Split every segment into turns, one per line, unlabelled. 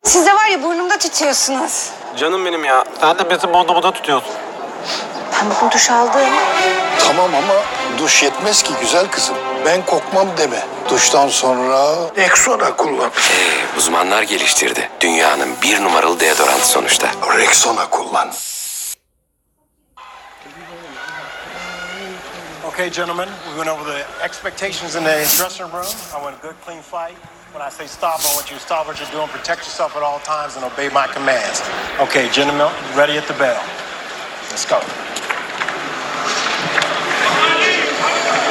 Siz de var ya burnumda tutuyorsunuz.
Canım benim ya. Sen de bizim burnumda tutuyorsun.
Ben bugün duş aldım.
Tamam ama duş yetmez ki güzel kızım. Ben kokmam deme. Duştan sonra Rexona kullan.
Uzmanlar geliştirdi. Dünyanın 1 numaralı deodorantı sonuçta.
Rexona kullan.
Okay, gentlemen, we went over the expectations in the dressing room. I want a good, clean fight. When I say stop, I want you to stop what you're doing, protect yourself at all times, and obey my commands. Okay, gentlemen, ready at the bell. Let's go.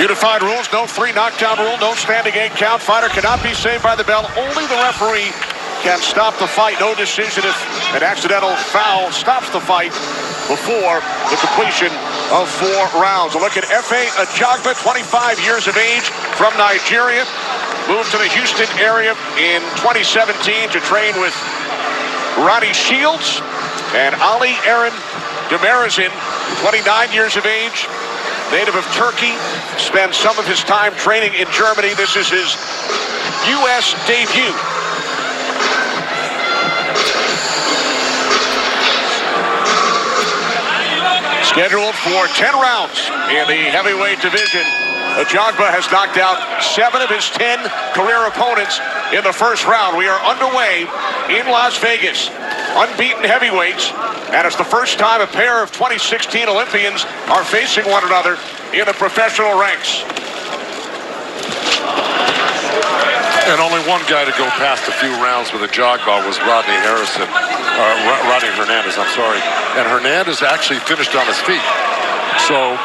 Unified rules, no free knockdown rule, no standing 8 count. Fighter cannot be saved by the bell. Only the referee can stop the fight. No decision if an accidental foul stops the fight before the completion of 4 rounds. A look at F.A. Ajagba, 25 years of age, from Nigeria. Moved to the Houston area in 2017 to train with Roddy Shields and Ali Eren Demirezen, 29 years of age, native of Turkey, spent some of his time training in Germany. This is his U.S. debut. Scheduled for 10 rounds in the heavyweight division. Ajagba has knocked out 7 of his 10 career opponents in the first round. We are underway in Las Vegas. Unbeaten heavyweights, and it's the first time a pair of 2016 Olympians are facing one another in the professional ranks.
And only one guy to go past a few rounds with Ajagba was Rodney Hernandez, I'm sorry. And Hernandez actually finished on his feet. So,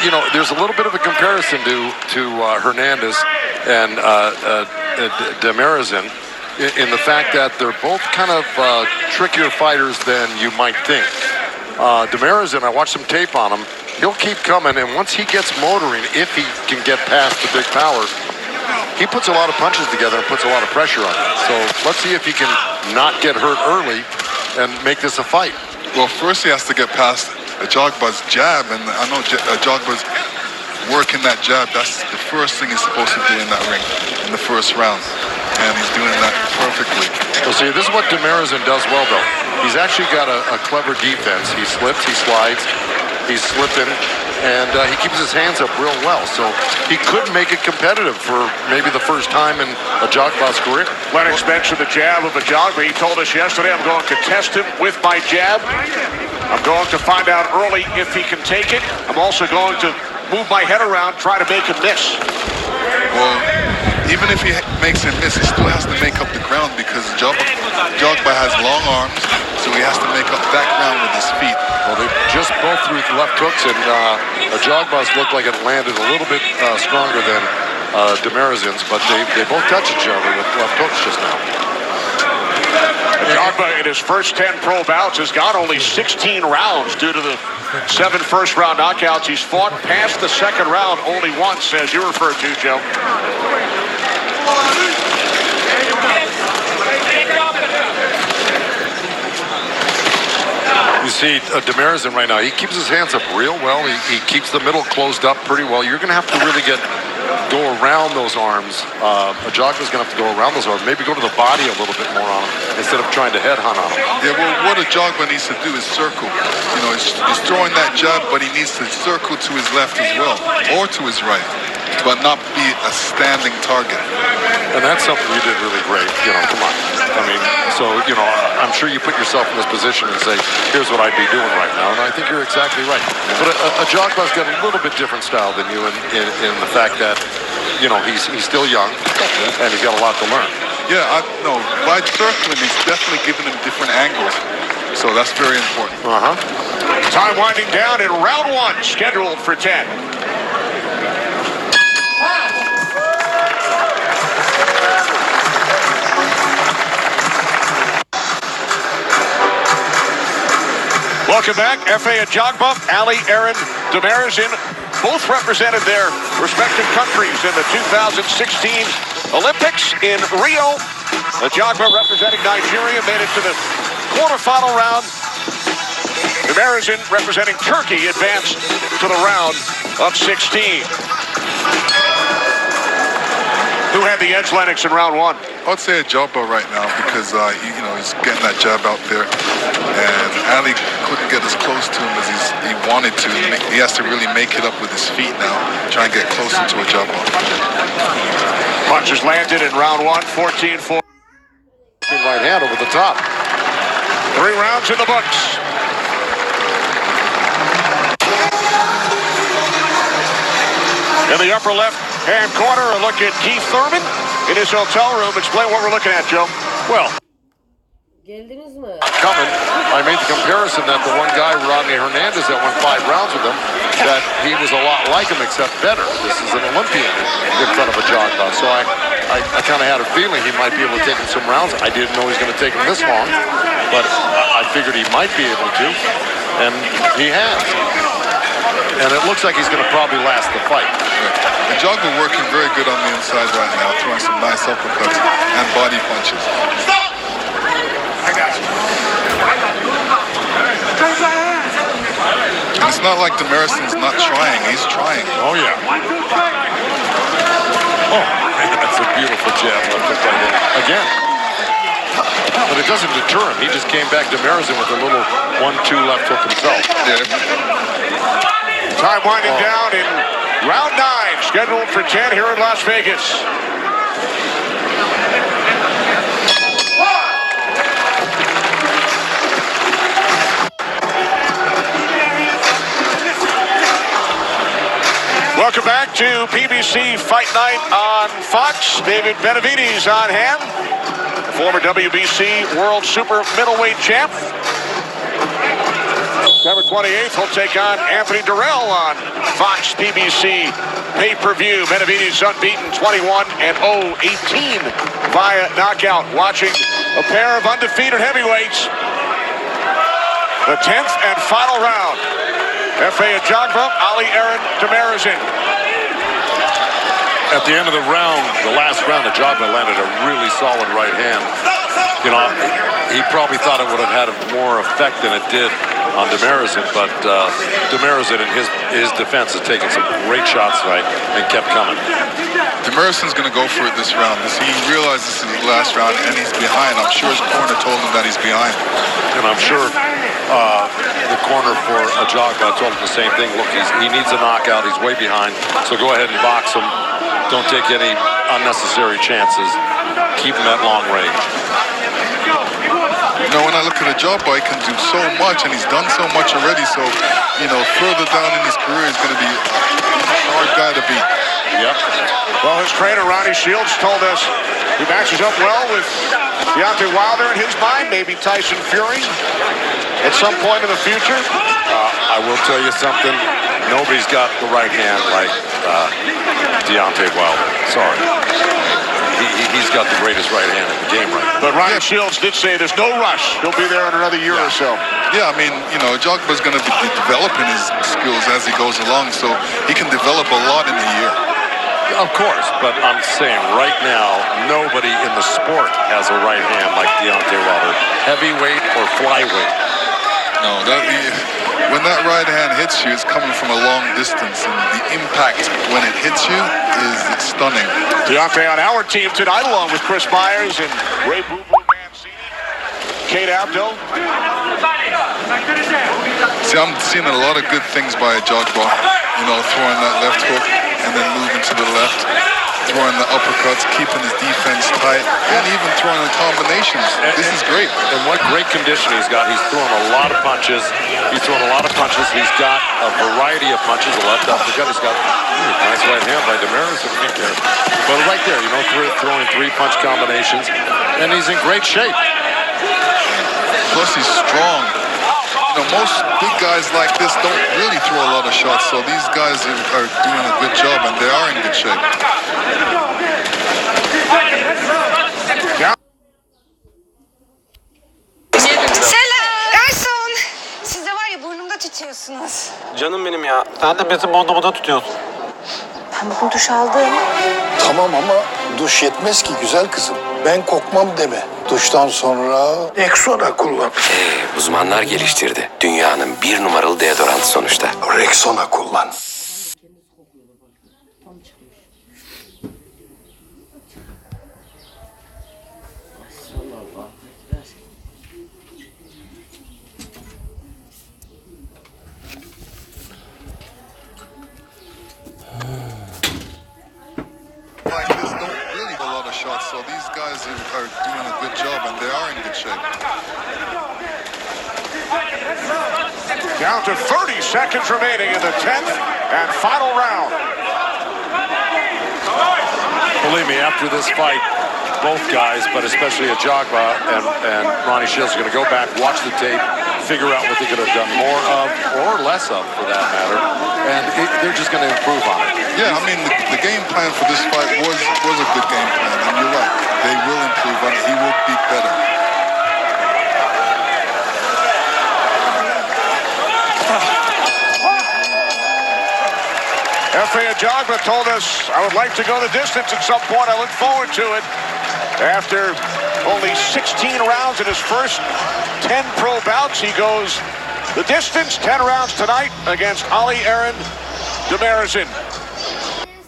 you know, there's a little bit of a comparison to Hernandez and Demirezen in the fact that they're both kind of trickier fighters than you might think. Demirezen, I watched some tape on him. He'll keep coming, and once he gets motoring, if he can get past the big power, he puts a lot of punches together and puts a lot of pressure on it. So let's see if he can not get hurt early and make this a fight.
Well, first he has to get past Ajagba's jab, and I know Ajagba's working that jab. That's the first thing he's supposed to do in that ring, in the first round. And he's doing that perfectly.
Well, see, this is what Demirezen does well, though. He's actually got a clever defense. He slips, he slides, he's slipping, and he keeps his hands up real well. So he could make it competitive for maybe the first time in Ajagba's career.
Lennox mentioned the jab of Ajagba. He told us yesterday, I'm going to test him with my jab. I'm going to find out early if he can take it. I'm also going to move my head around, try to make him miss.
Well, even if he makes him miss, he still has to make up the ground because Ajagba has long arms, so he has to make up that ground with his feet.
Well, they just both threw left hooks, and Ajagba's looked like it landed a little bit stronger than Demirezen's, but they both touch each other with left hooks just now.
Ajagba in his first 10 pro bouts has got only 16 rounds due to the 7 first-round knockouts. He's fought past the second round only once, as you referred to, Joe.
You see Demirezen right now, he keeps his hands up real well. He keeps the middle closed up pretty well. You're going to have to really go around those arms. Ajagba's going to have to go around those arms, maybe go to the body a little bit more on him instead of trying to headhunt on him.
Yeah, well, what Ajagba needs to do is circle. You know, he's throwing that jab, but he needs to circle to his left as well, or to his right, but not be a standing target.
And that's something you did really great. You know, come on. I mean, so, you know, I'm sure you put yourself in this position and say, here's what I'd be doing right now. And I think you're exactly right. But Ajagba's got a little bit different style than you in the fact that, you know, he's still young and he's got a lot to learn.
Yeah, no, by circling, he's definitely giving him different angles. So that's very important.
Time winding down in round 1, scheduled for 10. Welcome back. F.A. Ajagba, Ali Eren Demirezen, both represented their respective countries in the 2016 Olympics in Rio. Ajagba representing Nigeria made it to the quarterfinal round. Demirezen representing Turkey advanced to the round of 16. Who had the edge, Lennox, in round 1?
I'd say Ajagba right now because you know, was getting that jab out there, and Ali couldn't get as close to him as he wanted to. He has to really make it up with his feet now, try and get closer to ajagba.
Punches landed in round one, 14-4.
Right hand over the top.
3 rounds in the books. In the upper left-hand corner, a look at Keith Thurman in his hotel room. Explain what we're looking at, Joe.
Well,
Geldiniz mi?
coming, I made the comparison that the one guy, Rodney Hernandez, that won 5 rounds with him, that he was a lot like him except better. This is an Olympian in front of ajagba. So I kind of had a feeling he might be able to take him some rounds. I didn't know he was going to take him this long, but I figured he might be able to, and he has. And it looks like he's going to probably last the fight.
Ajagba working very good on the inside right now, throwing some nice uppercuts and body punches.
I got you.
And it's not like demirezen's not trying, he's trying.
Oh, yeah. Oh, that's a beautiful jab left hook right in. Again. But it doesn't deter him. He just came back demirezen with a little 1-2 left hook himself.
Yeah.
Time winding down in round 9, scheduled for 10 here in Las Vegas. Welcome back to PBC Fight Night on Fox. David Benavides on hand, former WBC World Super Middleweight Champ. September 28th, he'll take on Anthony Durrell on Fox PBC pay-per-view. Benavides unbeaten 21-0-18 via knockout. Watching a pair of undefeated heavyweights. The 10th and final round. F.A. Ajagba, Ali Eren demirezen.
At the end of the round, the last round, Ajagba landed a really solid right hand. You know, he probably thought it would have had more effect than it did on demirezen, but demirezen in his defense has taken some great shots tonight and kept coming.
Demirezen's going to go for it this round. He realizes this is the last round and he's behind. I'm sure his corner told him that he's behind.
And I'm sure the corner for Ajagba told him the same thing. Look, he needs a knockout. He's way behind. So go ahead and box him. Don't take any unnecessary chances. Keep him at long range.
You know, when I look at Ajagba, he can do so much, and he's done so much already. So, you know, further down in his career, he's going to be a hard guy to beat.
Yep. Well, his trainer, Ronnie Shields, told us he matches up well with Deontay Wilder in his mind, maybe Tyson Fury at some point in the future.
I will tell you something. Nobody's got the right hand like Deontay Wilder. Sorry. He's got the greatest right hand in the game right now.
But Ryan Shields did say there's no rush. He'll be there in another year or so.
Yeah, I mean, you know, Ajagba's going to be developing his skills as he goes along, so he can develop a lot in a year.
Of course, but I'm saying right now, nobody in the sport has a right hand like Deontay Wilder. Heavyweight or flyweight.
No, when that right hand hits you, it's coming from a long distance, and the impact when it hits you is stunning.
Deontay on our team tonight, along with Chris Myers and Ray Boo Boo Mancini, Kate Abdo.
See, I'm seeing a lot of good things by Ajagba. You know, throwing that left hook and then moving to the left, throwing the uppercuts, keeping his defense tight, and even throwing the combinations. This is great.
And what great condition he's got. He's throwing a lot of punches. He's got a variety of punches. A left uppercut. He's got nice right hand by demirezen. But right there, you know, throwing 3-punch combinations. And he's in great shape.
Plus, he's strong. You know, most big guys like this don't really throw a lot of shots, so these guys are doing a good job, and they are in good shape.
Selam. Garson. Siz de var ya burnumda tütüyorsunuz.
Canım benim ya. Sen de bizim burnumuza tutuyorsun.
Ben bugün duş aldım.
Tamam ama duş yetmez ki güzel kızım. Ben kokmam deme. Duştan sonra Rexona kullan.
Uzmanlar geliştirdi. Dünyanın 1 numaralı deodorantı sonuçta.
Rexona kullan.
Tam çıkmış. Maşallah.
shape.
Down to 30 seconds remaining in the 10th and final round.
Believe me, after this fight, both guys, but especially Ajagba and Ronnie Shields, are going to go back, watch the tape, figure out what they could have done more of or less of, for that matter, and they're just going to improve on it.
Yeah, I mean, the game plan for this fight was a good game plan, and you're right. They will improve on it. He will be better.
F.A. Ajagba told us, I would like to go the distance at some point. I look forward to it. After only 16 rounds in his first 10 pro bouts, he goes the distance, 10 rounds tonight against Eren Demirezen.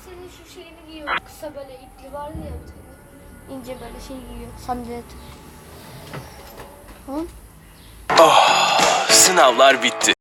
Senin şu şeyini giyiyor. Kısa böyle ipli vardı ya bir tane. İnce böyle şey giyiyor. Sandalet. Hı?
Sınavlar bitti.